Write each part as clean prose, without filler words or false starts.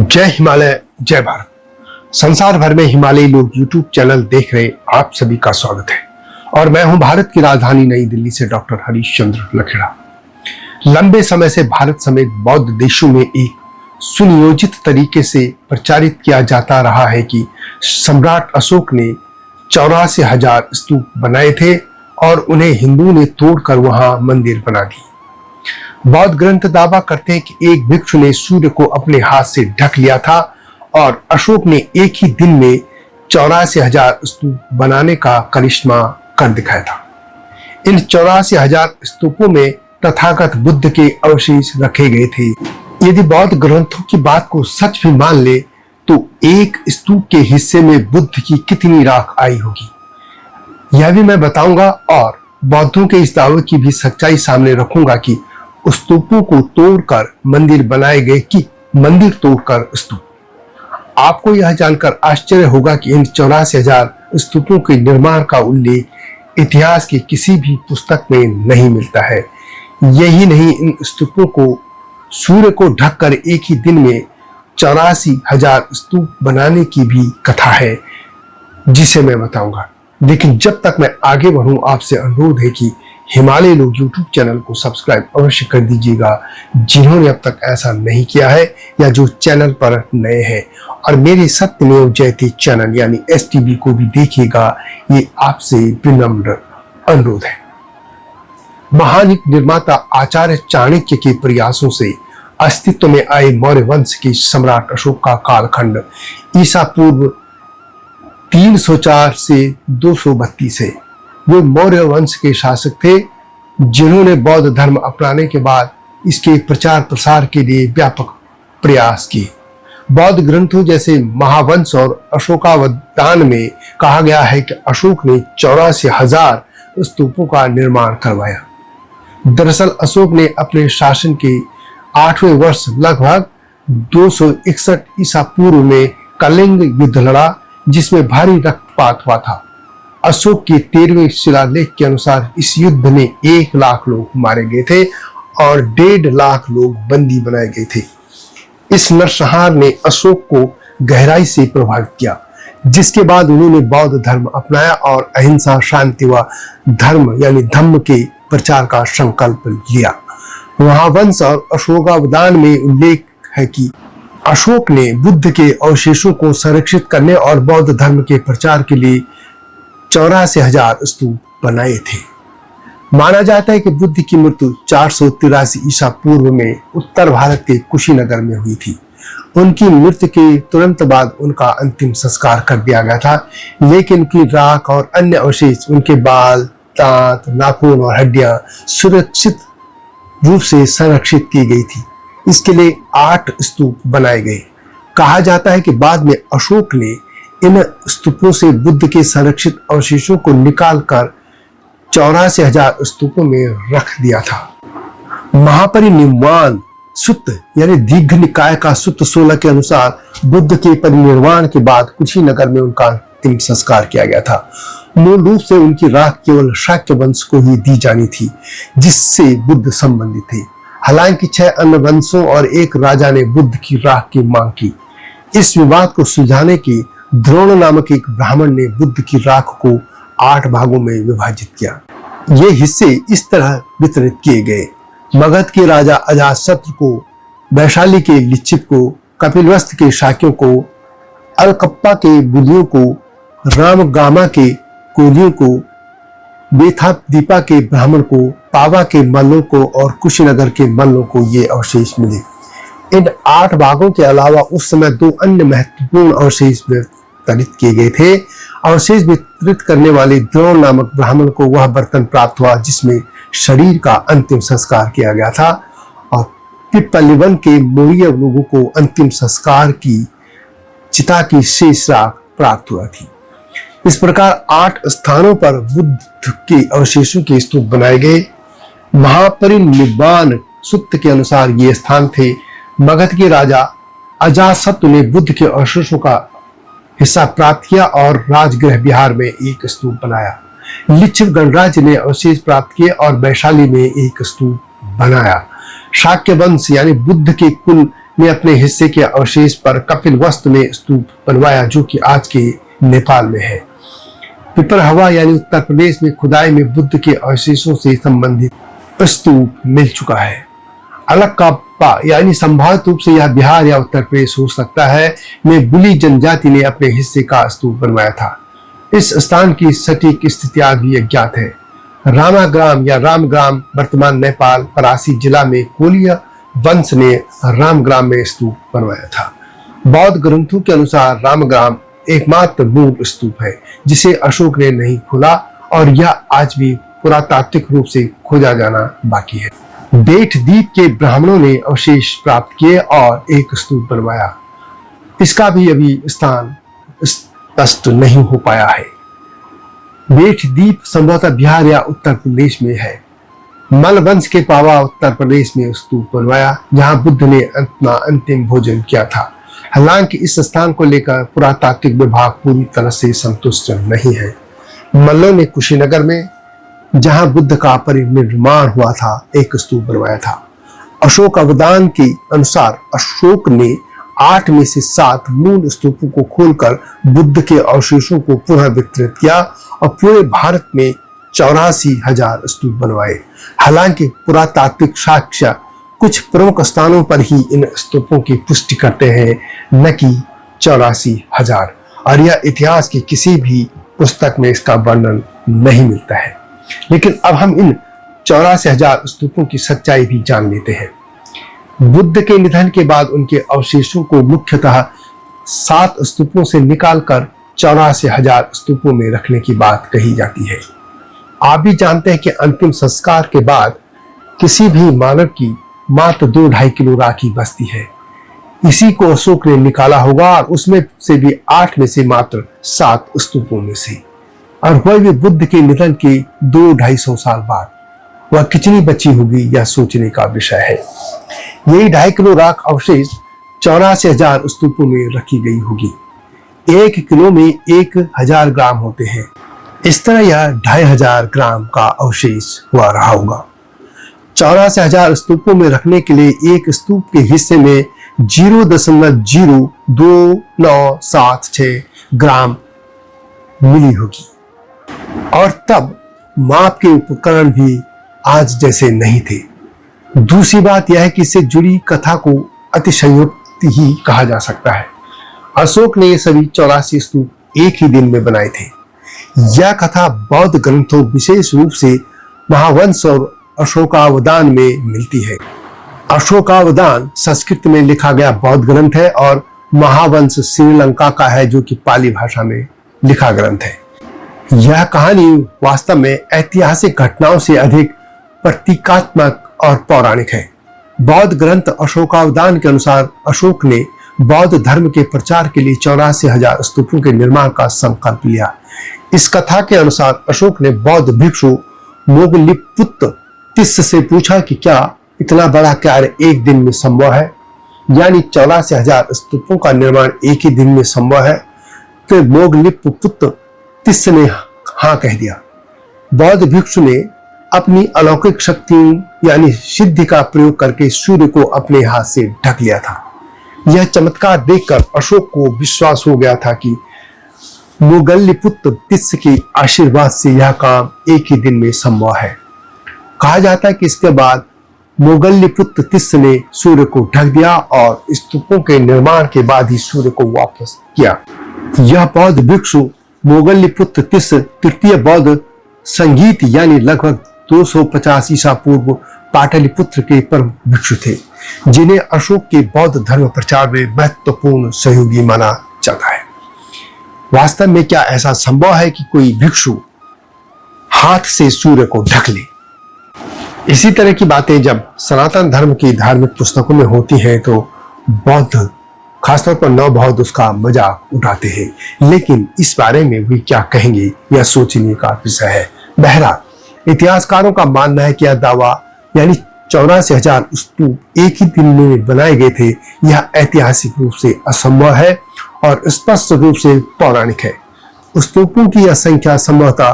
जय हिमालय, जय भारत। संसार भर में हिमालयी लोग यूट्यूब चैनल देख रहे आप सभी का स्वागत है और मैं हूं भारत की राजधानी नई दिल्ली से डॉक्टर हरीश चंद्र लखेड़ा। लंबे समय से भारत समेत बौद्ध देशों में एक सुनियोजित तरीके से प्रचारित किया जाता रहा है कि सम्राट अशोक ने 84,000 स्तूप बनाए थे और उन्हें हिंदुओं ने तोड़कर वहां मंदिर बना दिए। बौद्ध ग्रंथ दावा करते हैं कि एक भिक्षु ने सूर्य को अपने हाथ से ढक लिया था और अशोक ने एक ही दिन में 84,000 स्तूप बनाने का करिश्मा कर दिखाया था। इन 84,000 स्तूपों में तथागत बुद्ध के अवशेष रखे गए थे। यदि बौद्ध ग्रंथों की बात को सच भी मान ले तो एक स्तूप के हिस्से में बुद्ध की कितनी राख आई होगी, यह भी मैं बताऊंगा और बौद्धों के इस दावे की भी सच्चाई सामने रखूंगा कि स्तूपों को तोड़कर मंदिर बनाए गए कि मंदिर तोड़कर स्तूप। आपको यह जानकर आश्चर्य होगा कि इन 84,000 स्तूपों के निर्माण का उल्लेख इतिहास की किसी भी पुस्तक में नहीं मिलता है। यही नहीं, इन स्तूपों को सूर्य को ढककर एक ही दिन में 84,000 स्तूप बनाने की भी कथा है जिसे मैं बताऊंगा। लेकिन जब तक मैं आगे बढ़ूं, आपसे अनुरोध है कि हिमालय लोग यूट्यूब चैनल को सब्सक्राइब अवश्य कर दीजिएगा जिन्होंने अब तक ऐसा नहीं किया है या जो चैनल पर नए हैं, और मेरे सत्यमेव जयते चैनल यानी STB को भी देखिएगा, ये आपसे विनम्र अनुरोध है। महान निर्माता आचार्य चाणक्य के प्रयासों से अस्तित्व में आए मौर्य वंश के सम्राट अशोक का कालखंड ईसा पूर्व 304 से 232 है। वे मौर्य वंश के शासक थे जिन्होंने बौद्ध धर्म अपनाने के बाद इसके प्रचार प्रसार के लिए व्यापक प्रयास किए। बौद्ध ग्रंथों जैसे महावंश और अशोकावदान में कहा गया है कि अशोक ने 84,000 स्तूपों का निर्माण करवाया। दरअसल अशोक ने अपने शासन के 8वें वर्ष लगभग 261 ईसा पूर्व में कलिंग युद्ध लड़ा जिसमें भारी रक्तपात हुआ था। अशोक के 13वें शिलालेख के अनुसार इस युद्ध में 1 लाख लोग मारे गए थे और 1.5 लाख लोग बंदी बनाए गए थे। इस नरसंहार ने अशोक को गहराई से प्रभावित किया, जिसके बाद उन्होंने बौद्ध धर्म अपनाया और अहिंसा, शांति व धर्म यानी धम्म के प्रचार का संकल्प लिया। महावंश और अशोकावदान में उल्लेख है कि अशोक ने बुद्ध के अवशेषों को संरक्षित करने और बौद्ध धर्म के प्रचार के लिए 84,000 स्तूप बनाए थे। माना जाता है कि बुद्ध की मृत्यु 483 ईसा पूर्व में उत्तर भारत के कुशीनगर में हुई थी। उनकी मृत्यु के तुरंत बाद उनका अंतिम संस्कार कर दिया गया था, लेकिन उनकी राख और अन्य अवशेष, उनके बाल, दांत, नाखून और हड्डियां सुरक्षित रूप से संरक्षित की गई थी। इसके लिए 8 स्तूप बनाए गए। कहा जाता है कि बाद में अशोक ने इन स्तूपों से बुद्ध के संरक्षित अवशेषों को निकालकर 84,000 स्तूपों में रख दिया था। महापरिनिर्वाण सूत्र यानी दीर्घ निकाय का सूत्र 16 के अनुसार बुद्ध के परिनिर्वाण के बाद कुशीनगर में उनका अंतिम संस्कार किया गया था। मूल रूप से उनकी राख केवल शाक्य वंश को ही दी जानी थी जिससे बुद्ध संबंधित थे। हालांकि 6 अन्य वंशों और एक राजा ने बुद्ध की राख की मांग की। इस विवाद को सुलझाने के द्रोण नामक एक ब्राह्मण ने बुद्ध की राख को 8 भागों में विभाजित किया। ये हिस्से इस तरह वितरित किए गए: मगध के राजा अजातशत्रु को, वैशाली के लिच्छिप को, कपिलवस्तु के शाक्यों को, अलकप्पा के बुलियों को, रामगामा के कोलियों को, बेथादीपा के ब्राह्मण को, पावा के मल्लों को और कुशीनगर के मल्लों को ये अवशेष मिले। इन 8 भागों के अलावा उस समय 2 अन्य महत्वपूर्ण अवशेष वितरित किए गए थे। अवशेष वितरित करने वाले द्रोण नामक ब्राह्मण को वह बर्तन प्राप्त हुआ जिसमें शरीर का अंतिम संस्कार किया गया था, और पिप्पलीवन के मौर्य लोगों को अंतिम संस्कार की चिता की शेष राख प्राप्त हुआ थी। इस प्रकार 8 स्थानों पर बुद्ध के अवशेषों के स्तूप बनाए गए। महापरिनिर्वाण सूत्र के अनुसार ये स्थान थे: मगध के राजा अजातशत्रु ने बुद्ध के अवशेषों का हिस्सा प्राप्त किया और राजगृह बिहार में एक स्तूप बनाया। लिच्छिप गणराज्य ने अवशेष प्राप्त किए और वैशाली में एक स्तूप बनाया। शाक्य वंश यानी बुद्ध के कुल ने अपने हिस्से के अवशेष पर कपिलवस्तु में स्तूप बनवाया, जो कि आज के नेपाल में है। पिपरहवा यानी उत्तर प्रदेश में खुदाई में बुद्ध के अवशेषों से संबंधित स्तूप मिल चुका है। अलक्काप्पा यानी संभावित रूप से यह बिहार या उत्तर प्रदेश हो सकता है, में बुली जनजाति ने अपने हिस्से का स्तूप बनवाया था। इस स्थान की सटीक स्थिति आज भी अज्ञात है। रामाग्राम या रामग्राम वर्तमान नेपाल परासी जिला में कोलिया वंश ने रामग्राम में स्तूप बनवाया था। बौद्ध ग्रंथों के अनुसार रामग्राम एकमात्र मूल स्तूप है जिसे अशोक ने नहीं खोला, और यह आज भी पुरातात्विक रूप से खोजा जाना बाकी है। बेट द्वीप के ब्राह्मणों ने अवशेष प्राप्त किए और एक स्तूप बनवाया। इसका भी अभी स्थान स्पष्ट नहीं हो पाया है। बेट द्वीप संभवतः बिहार या उत्तर प्रदेश में है। मल वंश के पावा उत्तर प्रदेश में स्तूप बनवाया, जहां बुद्ध ने अपना अंतिम भोजन किया था। हालांकि इस स्थान को लेकर पुरातात्विक विभाग पूरी तरह से संतुष्ट नहीं है। मल्लों ने कुशीनगर में, जहां बुद्ध का परिनिर्माण हुआ था, एक स्तूप बनवाया था। अशोक अवदान के अनुसार अशोक ने 8 में से 7 मूल स्तूपों को खोलकर बुद्ध के अवशेषों को पुनः वितरित किया और पूरे भारत में 84,000 स्तूप बनवाए। हालांकि पुरातात्विक साक्ष्य कुछ प्रमुख स्थानों पर ही इन स्तूपों की पुष्टि करते हैं, न कि 84,000, और यह इतिहास की किसी भी पुस्तक में इसका वर्णन नहीं मिलता है। लेकिन अब हम इन 84,000 स्तूपों की सच्चाई भी जान लेते हैं। बुद्ध के निधन के बाद उनके अवशेषों को मुख्यतः 7 स्तूपों से निकालकर 84,000 स्तूपों में रखने की बात कही जाती है। आप भी जानते हैं कि अंतिम संस्कार के बाद किसी भी मानव की मात्र 2-2.5 किलो राखी बचती है। इसी को अशोक ने निकाला होगा, और उसमें से भी 8 में से मात्र 7 स्तूपों में से, और वह भी बुद्ध के निधन के 200-250 साल बाद। वह कितनी बची होगी, यह सोचने का विषय है। यही 2.5 किलो राख अवशेष 84,000 स्तूपों में रखी गई होगी। 1 किलो में 1,000 ग्राम होते हैं। इस तरह यह 2,500 ग्राम का अवशेष हुआ रहा होगा। 84,000 स्तूपों में रखने के लिए एक स्तूप के हिस्से में 0.02976 ग्राम मिली होगी, और तब माप के उपकरण भी आज जैसे नहीं थे। दूसरी बात यह है कि इससे जुड़ी कथा को अतिशयोक्ति ही कहा जा सकता है। अशोक ने ये सभी 84 स्तूप एक ही दिन में बनाए थे। यह कथा बौद्ध ग्रंथों, विशेष रूप से महावंश और अशोकावदान में मिलती है। अशोकावदान संस्कृत में लिखा गया बौद्ध ग्रंथ है, और महावंश श्रीलंका का है, जो कि पाली भाषा में लिखा ग्रंथ है। यह कहानी वास्तव में ऐतिहासिक घटनाओं से अधिक प्रतीकात्मक और पौराणिक है। बौद्ध ग्रंथ अशोकावदान के अनुसार अशोक ने बौद्ध धर्म के प्रचार के लिए 84,000 स्तूपों के निर्माण का संकल्प लिया। इस कथा के अनुसार अशोक ने बौद्ध भिक्षु मोगलिपुत्र तिस्स से पूछा कि क्या इतना बड़ा कार्य एक दिन में संभव है, यानी 84,000 स्तूपों का निर्माण एक ही दिन में संभव है। तो मोगलिपुत्र तिस्स ने हाँ कह दिया। बौद्ध भिक्षु ने अपनी अलौकिक शक्तियों यानी सिद्धि का प्रयोग करके सूर्य को अपने हाथ से ढक लिया था। यह चमत्कार देखकर अशोक को विश्वास हो गया था कि मोगलिपुत्र तिस्स के आशीर्वाद से यह काम एक ही दिन में संभव है। कहा जाता है कि इसके बाद मोगलिपुत्र तिस्स ने सूर्य को ढक दिया और स्तूपों के निर्माण के बाद ही सूर्य को वापस किया। यह बौद्ध भिक्षु मोगलिपुत्र तिस्स तृतीय बौद्ध संगीत यानी लगभग 250 ईसा पूर्व पाटलिपुत्र के परम भिक्षु थे, जिन्हें अशोक के बौद्ध धर्म प्रचार में महत्वपूर्ण सहयोगी माना जाता है। वास्तव में क्या ऐसा संभव है कि कोई भिक्षु हाथ से सूर्य को ढक ले? इसी तरह की बातें जब सनातन धर्म की धार्मिक पुस्तकों में होती हैं तो बौद्ध, खासतौर पर नव बौद्ध, उसका मजाक उठाते हैं। लेकिन इस बारे में वे क्या कहेंगे, यह सोचने का विषय है। बहरहाल इतिहासकारों का मानना है कि यह दावा यानी 84,000 स्तूप एक ही दिन में बनाए गए थे, यह ऐतिहासिक रूप से असंभव है और स्पष्ट रूप से पौराणिक है। स्तूपों की यह संख्या संभवतः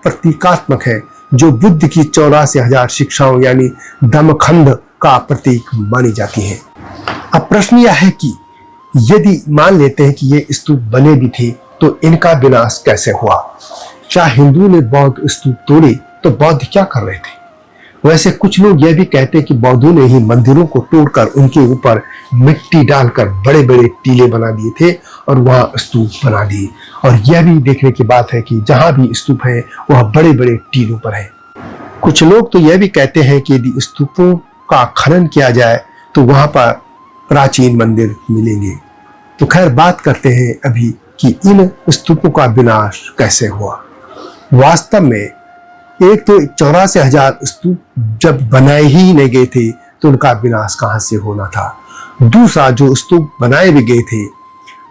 प्रतीकात्मक है, जो बुद्ध की 84,000 शिक्षाओं यानी धम्मखंड का प्रतीक मानी जाती है। अब अब प्रश्न यह है कि यदि मान लेते हैं कि ये स्तूप बने भी थे तो इनका विनाश कैसे हुआ? क्या हिंदू ने बौद्ध स्तूप तोड़े तो बौद्ध क्या कर रहे थे? वैसे कुछ लोग यह भी कहते हैं कि बौद्धों ने ही मंदिरों को तोड़कर उनके ऊपर मिट्टी डालकर बड़े बड़े टीले बना दिए थे और वहां स्तूप बना दिए। और यह भी देखने की बात है कि जहां भी स्तूप है वह बड़े बड़े टीलों पर है। कुछ लोग तो यह भी कहते हैं कि यदि स्तूपों का खनन किया जाए तो वहां पर प्राचीन मंदिर मिलेंगे। तो खैर बात करते हैं अभी कि इन स्तूपों का विनाश कैसे हुआ। वास्तव में एक तो 84,000 स्तूप जब बनाए ही नहीं गए थे तो उनका विनाश कहां से होना था। दूसरा, जो स्तूप बनाए भी गए थे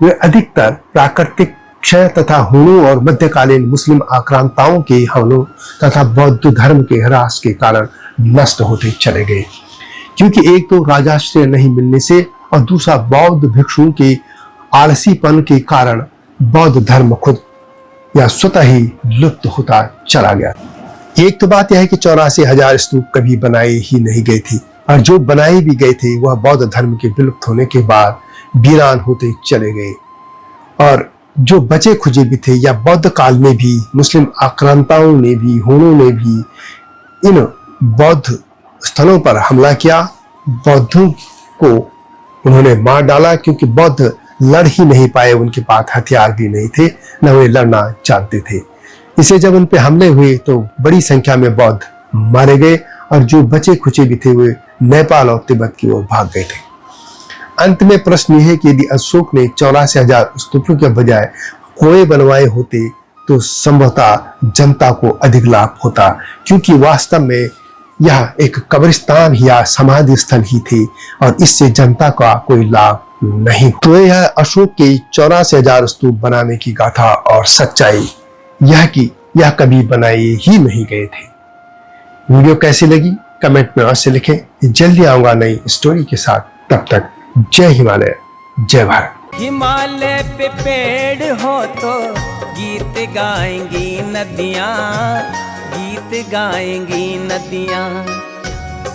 वे अधिकतर प्राकृतिक क्षय तथा हुणों और मध्यकालीन मुस्लिम आक्रांताओं के हमलों तथा बौद्ध धर्म के ह्रास के कारण नष्ट होते चले गए, क्योंकि एक तो राजाश्रय नहीं मिलने से और दूसरा बौद्ध भिक्षुओं के आलसीपन के कारण बौद्ध धर्म खुद या स्वतः ही लुप्त होता चला गया। एक तो बात यह है कि 84,000 स्तूप कभी बनाए ही नहीं गए थे और जो बनाए भी गए थे वह बौद्ध धर्म के विलुप्त होने के बाद वीरान होते चले गए। और जो बचे खुचे भी थे या बौद्ध काल में भी मुस्लिम आक्रांताओं ने भी हुणों ने भी इन बौद्ध स्थलों पर हमला किया, बौद्धों को उन्होंने मार डाला, क्योंकि बौद्ध लड़ ही नहीं पाए, उनके पास हथियार भी नहीं थे, न वे लड़ना जानते थे। इसे जब उन पे हमले हुए तो बड़ी संख्या में बौद्ध मारे गए और जो बचे खुचे भी थे वे नेपाल और तिब्बत की ओर भाग गए थे। अंत में प्रश्न यह है कि यदि अशोक ने 84,000 स्तूपों के बजाय कोए बनवाए होते तो संभवतः जनता को अधिक लाभ होता, क्योंकि वास्तव में यह एक कब्रिस्तान या समाधि स्थल ही थे और इससे जनता का कोई लाभ नहीं। तो यह अशोक के 84,000 स्तूप बनाने की गाथा और सच्चाई यह कि यह कभी बनाए ही नहीं गए थे। वीडियो कैसी लगी कमेंट में अवश्य लिखें। जल्दी आऊंगा नई स्टोरी के साथ, तब तक जय हिमालय, जय भारत। हिमालय पे पेड़ हो तो गीत गाएंगी नदियाँ, गीत गाएंगी नदियाँ।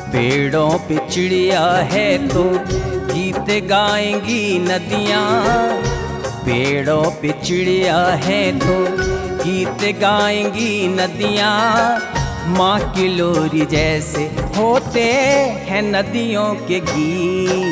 पेड़ों पे चिड़िया है तो गीत गाएंगी नदियाँ, पेड़ों पे चिड़िया है तो गीत गाएंगी नदियाँ। माँ की लोरी जैसे होते हैं नदियों के गीत।